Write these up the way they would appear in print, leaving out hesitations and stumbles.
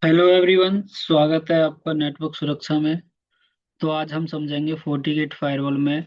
Hello everyone, स्वागत है आपका नेटवर्क सुरक्षा में। तो आज हम समझेंगे FortiGate फायरवॉल में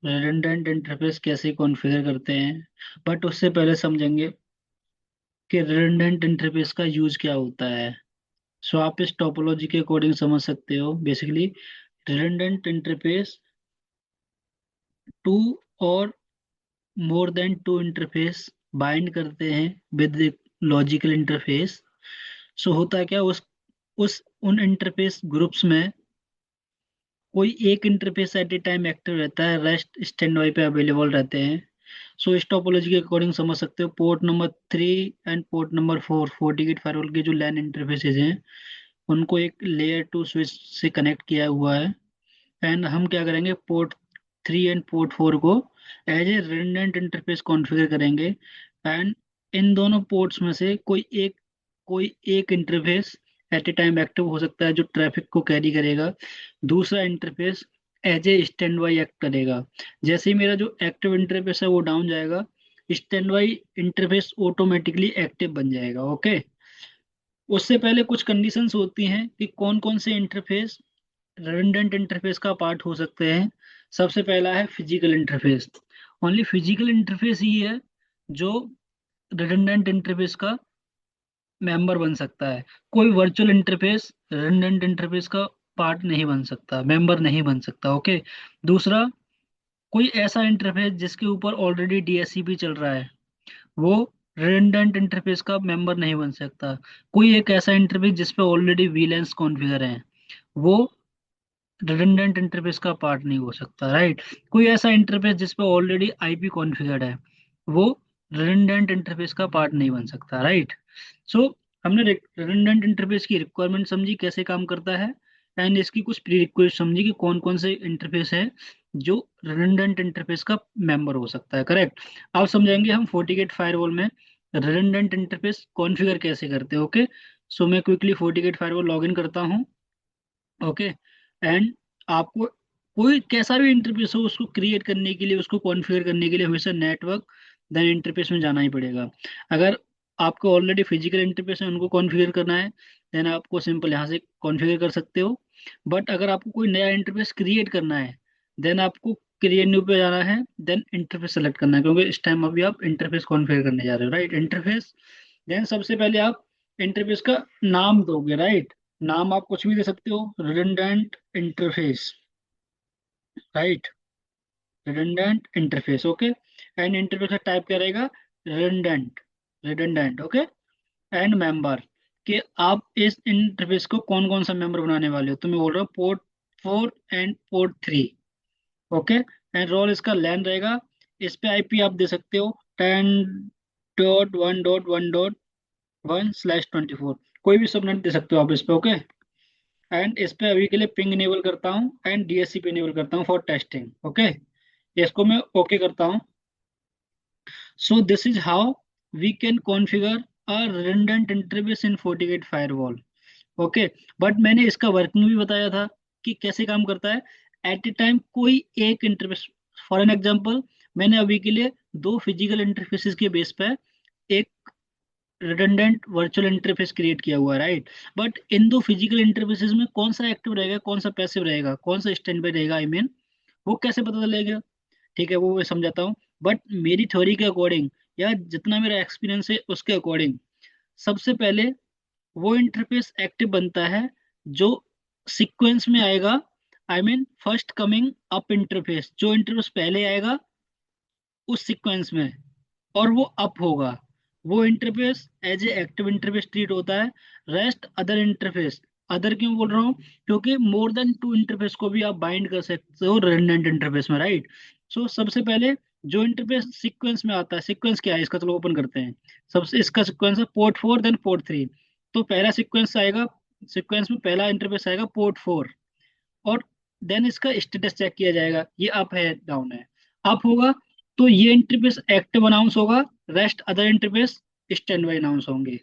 रेडंडेंट इंटरफेस कैसे कॉन्फ़िगर करते हैं। बट उससे पहले समझेंगे कि रेडंडेंट इंटरफेस का यूज क्या होता है। सो आप इस टोपोलॉजी के अकॉर्डिंग समझ सकते हो। बेसिकली रेडंडेंट इंटरफेस टू और more than two interface bind करते हैं विद लॉजिकल इंटरफेस। सो होता क्या, उस उन इंटरफेस ग्रुप्स में कोई एक interface at a time active रहता है, रेस्ट स्टैंड बाई पे अवेलेबल रहते हैं। सो इस टोपोलॉजी के अकॉर्डिंग समझ सकते हो port number 3 and port number 4 FortiGate firewall के जो लैन इंटरफेसेज हैं उनको एक लेयर 2 स्विच से कनेक्ट किया हुआ है। एंड हम क्या करेंगे, पोर्ट 3 एंड पोर्ट 4 को as a redundant interface configure करेंगे। एंड इन दोनों पोर्ट्स में से कोई एक interface at a time active हो सकता है जो ट्रैफिक को कैरी करेगा। दूसरा interface as a standby act करेगा। जैसे ही मेरा जो एक्टिव इंटरफेस है वो डाउन जाएगा, stand by interface automatically active बन जाएगा। ओके। उससे पहले कुछ कंडीशंस होती हैं कि कौन कौन से इंटरफेस रेडंडेंट इंटरफेस का पार्ट हो सकते हैं। सबसे पहला है physical interface. Only physical interface ही है जो रेडंडेंट इंटरफेस का मेंबर बन सकता है। कोई वर्चुअल इंटरफेस रेडंडेंट इंटरफेस का पार्ट नहीं बन सकता, मेंबर नहीं बन सकता। ओके। दूसरा, कोई ऐसा इंटरफेस जिसके ऊपर ऑलरेडी DHCP चल रहा है वो रेडंडेंट इंटरफेस का मेंबर नहीं बन सकता। कोई एक ऐसा इंटरफेस जिस पे ऑलरेडी VLANs कॉन्फ़िगर है वो रिडंडेंट इंटरफेस का पार्ट नहीं हो सकता, राइट। कोई ऐसा इंटरफेस जिस पे ऑलरेडी IP कॉन्फ़िगर्ड है वो रिडंडेंट इंटरफेस का पार्ट नहीं बन सकता, राइट। सो हमने रिडंडेंट इंटरफेस की रिक्वायरमेंट समझी कैसे काम करता है, एंड इसकी कुछ प्री रिक्वेस्ट समझी कि कौन कौन से इंटरफेस है जो रिडंडेंट इंटरफेस का मेंबर हो सकता है, करेक्ट। अब समझेंगे हम FortiGate फायरवॉल में रिडंडेंट इंटरफेस कॉन्फ़िगर कैसे करते हैं। ओके। सो मैं क्विकली FortiGate फायरवॉल लॉगिन करता हूँ। ओके। एंड आपको कोई कैसा भी इंटरफेस हो उसको क्रिएट करने के लिए, उसको कॉन्फ़िगर करने के लिए हमेशा नेटवर्क देन इंटरफेस में जाना ही पड़ेगा। अगर आपको ऑलरेडी फिजिकल इंटरफेस है उनको कॉन्फ़िगर करना है देन आपको सिंपल यहाँ से कॉन्फ़िगर कर सकते हो। बट अगर आपको कोई नया इंटरफेस क्रिएट करना है देन आपको क्रिएट न्यू पे जाना है, देन इंटरफेस सेलेक्ट करना है क्योंकि इस टाइम अभी आप इंटरफेस कॉन्फ़िगर करने जा रहे हो, राइट। इंटरफेस, देन सबसे पहले आप इंटरफेस का नाम दोगे, राइट। नाम आप कुछ भी दे सकते हो, redundant interface, right. Redundant interface, okay. And interface का टाइप क्या रहेगा, redundant, redundant, okay. And member, कि आप इस इंटरफेस को कौन कौन सा मेंबर बनाने वाले हो, तो मैं बोल रहा हूँ port 4 and port 3, okay. And role इसका लैन रहेगा। इस पे IP आप दे सकते हो 10.1.1.1/24, कोई भी सबनेट दे सकते हो आप इस पे, ओके। एंड इस पे अभी के लिए पिंग इनेबल करता हूँ एंड DHCP इनेबल करता हूँ फॉर टेस्टिंग, ओके। इसको मैं ओके करता हूँ। So this is how we can configure a redundant interface in FortiGate firewall, okay. But मैंने इसका वर्किंग भी बताया था कि कैसे काम करता है। एट ए टाइम कोई एक इंटरफेस, फॉर एन एग्जांपल मैंने अभी के लिए दो फिजिकल इंटरफेसेस के बेस पे एक रिडंडेंट वर्चुअल इंटरफेस क्रिएट किया हुआ है, राइट। बट इन दो फिजिकल इंटरफेसेस में कौन सा एक्टिव रहेगा, कौन सा पैसिव रहेगा, कौन सा स्टैंड बाय रहेगा, वो कैसे पता चलेगा, ठीक है, वो मैं समझाता हूँ। बट मेरी थ्योरी के अकॉर्डिंग या जितना मेरा एक्सपीरियंस है उसके अकॉर्डिंग सबसे पहले वो इंटरफेस एक्टिव बनता है जो सीक्वेंस में आएगा। फर्स्ट कमिंग अप इंटरफेस, जो इंटरफेस पहले आएगा उस सीक्वेंस में और वो अप होगा, वो interface as a active interface treat होता है। रेस्ट अदर इंटरफेस, अदर क्यों बोल रहा हूँ, क्योंकि मोर देन टू इंटरफेस को भी आप बाइंड कर सकते हो रेडंडेंट इंटरफेस में, राइट। सो सबसे पहले जो इंटरफेस सीक्वेंस में आता है, सीक्वेंस क्या है इसका, चलो ओपन करते हैं। सबसे इसका सीक्वेंस है पोर्ट 4 देन पोर्ट 3। तो पहला सीक्वेंस आएगा, सीक्वेंस में पहला इंटरफेस आएगा पोर्ट 4, और देन इसका स्टेटस चेक किया जाएगा ये अप है डाउन है। अप होगा तो ये इंटरफेस एक्टिव अनाउंस होगा, rest other interface stand by announce होंगे।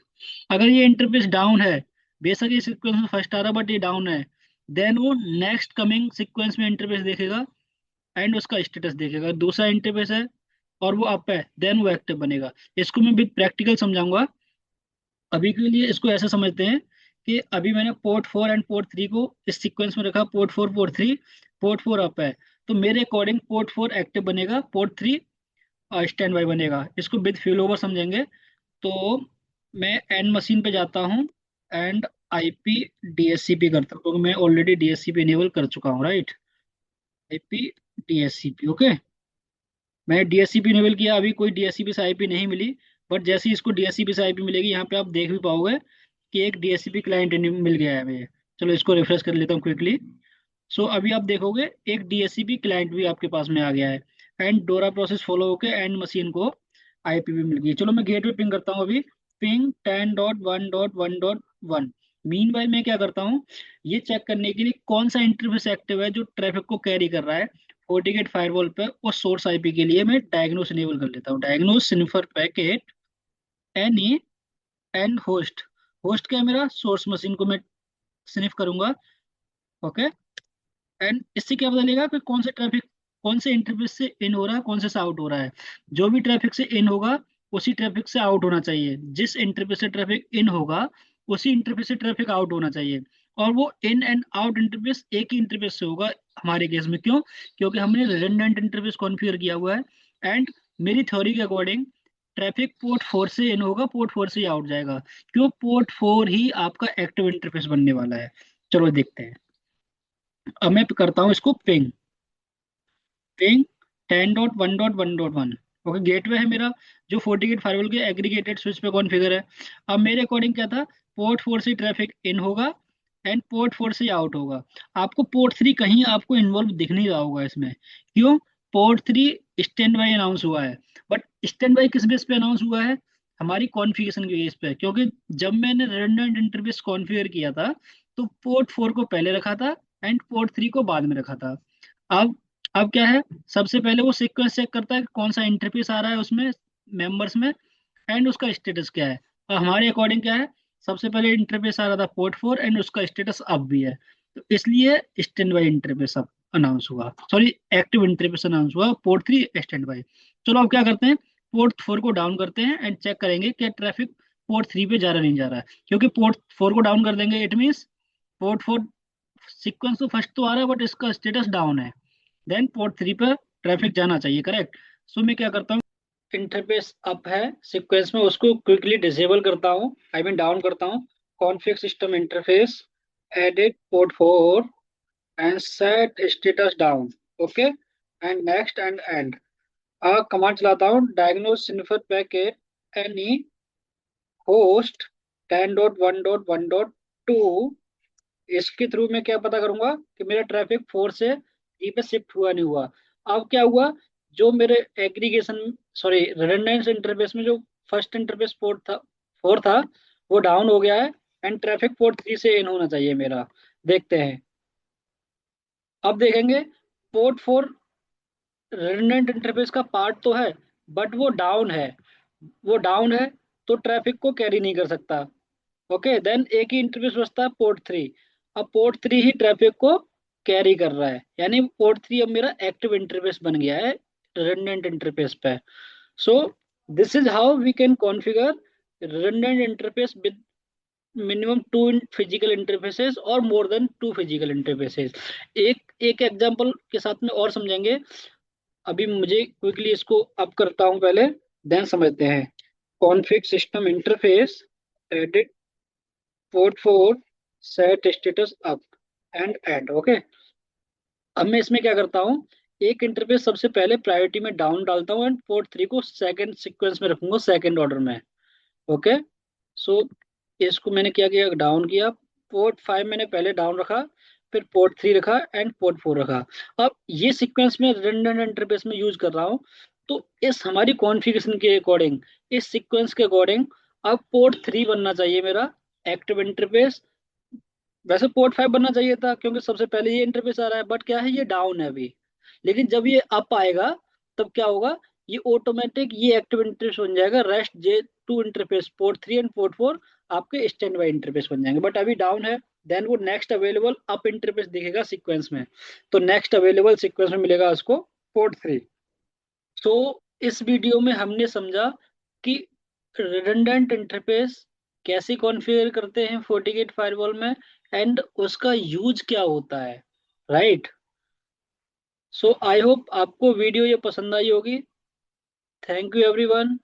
अगर ये इंटरफेस डाउन है, बेशक ये सीक्वेंस में फर्स्ट आ रहा बट ये डाउन है, देन वो नेक्स्ट कमिंग सीक्वेंस में इंटरफेस देखेगा एंड उसका स्टेटस देखेगा। दूसरा इंटरफेस है और वो अप है देन वो एक्टिव बनेगा। इसको मैं विद प्रैक्टिकल समझाऊंगा। अभी के लिए इसको ऐसे समझते हैं कि अभी मैंने पोर्ट 4 एंड पोर्ट 3 को इस सीक्वेंस में रखा, पोर्ट 4 पोर्ट 3, पोर्ट 4 अप है, तो मेरे अकॉर्डिंग पोर्ट 4 एक्टिव बनेगा, पोर्ट 3 स्टैंड बाय बनेगा। इसको विद फेल ओवर समझेंगे तो मैं एन मशीन पे जाता हूँ एंड आईपी डीएससीपी करता हूँ, क्योंकि मैं ऑलरेडी डीएससीपी इनेबल कर चुका हूँ, राइट। IP DSCP, okay. मैंने डीएससीपी इनेबल किया, अभी कोई डीएससीपी से आईपी नहीं मिली, बट जैसे ही इसको डीएससीपी से आईपी मिलेगी, यहाँ पे आप देख भी पाओगे कि एक डीएससीपी क्लाइंट मिल गया है मुझे। चलो इसको रिफ्रेश कर लेता हूँ क्विकली। सो अभी आप देखोगे एक डीएससीपी क्लाइंट भी आपके पास में आ गया है, एंड डोरा प्रोसेस फॉलो होकर एंड मशीन को आईपी भी मिल गई। चलो मैं गेटवे पिंग करता हूँ अभी, पिंग 10.1.1.1। मीन वाइल मैं क्या करता हूँ, ये चेक करने के लिए कौन सा इंटरफेस एक्टिव है जो ट्रैफिक को कैरी कर रहा है फोर्टिगेट फायरवॉल पे, और सोर्स आईपी के लिए मैं डायग्नोस इनेबल कर लेता हूँ, diagnose sniffer packet any and host. Host क्या है मेरा, सोर्स मशीन को मैं स्निफ करूंगा, ओके। एंड इससे क्या पता चलेगा कि कौन से ट्रैफिक, कौन से इंटरफेस से इन हो रहा है, कौन से आउट हो रहा है। जो भी ट्रैफिक से इन होगा उसी ट्रैफिक से आउट होना चाहिए, जिस इंटरफेस से ट्रैफिक इन होगा उसी इंटरफेस से ट्रैफिक आउट होना चाहिए। और वो इन एंड आउट इंटरफेस एक ही इंटरफेस से होगा हमारे केस में, क्यों, क्योंकि हमने रिडंडेंट इंटरफेस कॉन्फ़िगर किया हुआ है। एंड मेरी थ्योरी के अकॉर्डिंग ट्रैफिक पोर्ट 4 से इन होगा, पोर्ट 4 से ही आउट जाएगा, क्यों, पोर्ट 4 ही आपका एक्टिव इंटरफेस बनने वाला है। चलो देखते हैं। अब मैं करता हूँ इसको पिंग, पिंग 10.1.1.1, ओके। गेटवे है मेरा जो फोर्टीगेट फायरवॉल के एग्रीगेटेड स्विच पे कॉन्फ़िगर है। अब मेरे अकॉर्डिंग क्या था, पोर्ट 4 से ट्रैफिक इन होगा एंड पोर्ट 4 से आउट होगा। आपको पोर्ट 3 कहीं आपको इन्वॉल्व दिख नहीं रहा होगा इसमें, क्यों, पोर्ट 3 स्टैंड बाई अनाउंस हुआ है। बट स्टैंड बाई किस बेस पे अनाउंस हुआ है, हमारी कॉन्फ़िगरेशन के बेस पे, क्योंकि जब मैंने रिडंडेंट इंटरफेस कॉन्फ़िगर किया था तो पोर्ट 4 को पहले रखा था एंड पोर्ट 3 को बाद में रखा था। अब अब क्या है, सबसे पहले वो सीक्वेंस चेक करता है कि कौन सा इंटरफेस आ रहा है उसमें, मेंबर्स में, एंड उसका स्टेटस क्या है। और हमारे अकॉर्डिंग क्या है, सबसे पहले इंटरफेस आ रहा था पोर्ट 4 एंड उसका स्टेटस अप भी है, तो इसलिए स्टैंड बाई इंटरफेस अब अनाउंस हुआ, सॉरी एक्टिव इंटरफेस अनाउंस हुआ, पोर्ट 3 स्टैंड बाई। चलो अब क्या करते हैं, पोर्ट 4 को डाउन करते हैं एंड चेक करेंगे क्या ट्रैफिक पोर्ट 3 पे जा रहा नहीं जा रहा है, क्योंकि पोर्ट 4 को डाउन कर देंगे इट मीन्स पोर्ट 4 सीक्वेंस तो फर्स्ट तो आ रहा है बट इसका स्टेटस डाउन है, देन पोर्ट 3 पर ट्रैफिक जाना चाहिए, करेक्ट। सो मैं क्या करता हूँ, इंटरफेस अप है सीक्वेंस में, उसको क्विकली डिसेबल करता हूँ, आई मीन डाउन करता हूँ। Config system interface edit port 4 and set status down, okay, and next and and. Command चलाता हूँ, diagnose sniffer packet any host 10.1.1.2। इसके थ्रू मैं क्या पता करूंगा कि मेरा ट्रैफिक 4 से 3 पे शिफ्ट हुआ नहीं हुआ। अब क्या हुआ, जो मेरे एग्रीगेशन, सॉरी रिडंडेंस इंटरफेस में जो फर्स्ट इंटरफेस पोर्ट था 4 था, वो डाउन हो गया है एंड ट्रैफिक पोर्ट 3 से इन होना चाहिए मेरा। देखते हैं, अब देखेंगे पोर्ट 4 रिडंडेंट इंटरफेस का पार्ट तो है बट वो डाउन है, वो डाउन है तो ट्रैफिक को कैरी नहीं कर सकता, ओके। देन एक ही इंटरफेस बचता है पोर्ट 3। अब पोर्ट 3 ही ट्रैफिक को कैरी कर रहा है, यानी पोर्ट 3 अब मेरा एक्टिव इंटरफेस बन गया है रिडंडेंट इंटरफेस पे। So this is how we can configure redundant interface with minimum two physical interfaces और more than two physical interfaces. एक एक एग्जांपल के साथ में और समझेंगे। अभी मुझे क्विकली इसको अप करता हूं पहले, देन समझते हैं। Config system interface edit port 4 set status up and and, okay. अब मैं इसमें क्या करता हूँ, एक इंटरफेस सबसे पहले प्रायोरिटी में डाउन डालता हूँ एंड पोर्ट 3 को सेकंड सीक्वेंस में रखूंगा, सेकंड ऑर्डर में, ओके। सो इसको मैंने क्या किया, डाउन किया, पोर्ट 5 मैंने पहले डाउन रखा, फिर पोर्ट 3 रखा एंड पोर्ट 4 रखा। अब ये सीक्वेंस में रिडंडेंट इंटरफेस में यूज कर रहा हूँ, तो इस हमारी कॉन्फ़िगरेशन के अकॉर्डिंग, इस सीक्वेंस के अकॉर्डिंग अब पोर्ट 3 बनना चाहिए मेरा एक्टिव इंटरफेस। वैसे पोर्ट 5 बनना चाहिए था क्योंकि सबसे पहले ये इंटरफेस आ रहा है, बट क्या है, ये डाउन है अभी। लेकिन जब ये अप आएगा तब क्या होगा, ये ऑटोमेटिक ये एक्टिव इंटरफेस बन जाएगा, rest J2 interface port 3 and port 4 आपके स्टैंड बाई इंटरफेस बन जाएंगे, बट अभी डाउन है। देन वो नेक्स्ट अवेलेबल अप इंटरफेस दिखेगा सीक्वेंस में, तो नेक्स्ट अवेलेबल सीक्वेंस में मिलेगा उसको पोर्ट 3। तो इस वीडियो में हमने समझा कि रिडंडेंट इंटरफेस कैसे कॉन्फ़िगर करते हैं FortiGate फायरवॉल में, एंड उसका यूज क्या होता है, राइट। सो आई होप आपको वीडियो ये पसंद आई होगी। Thank you everyone.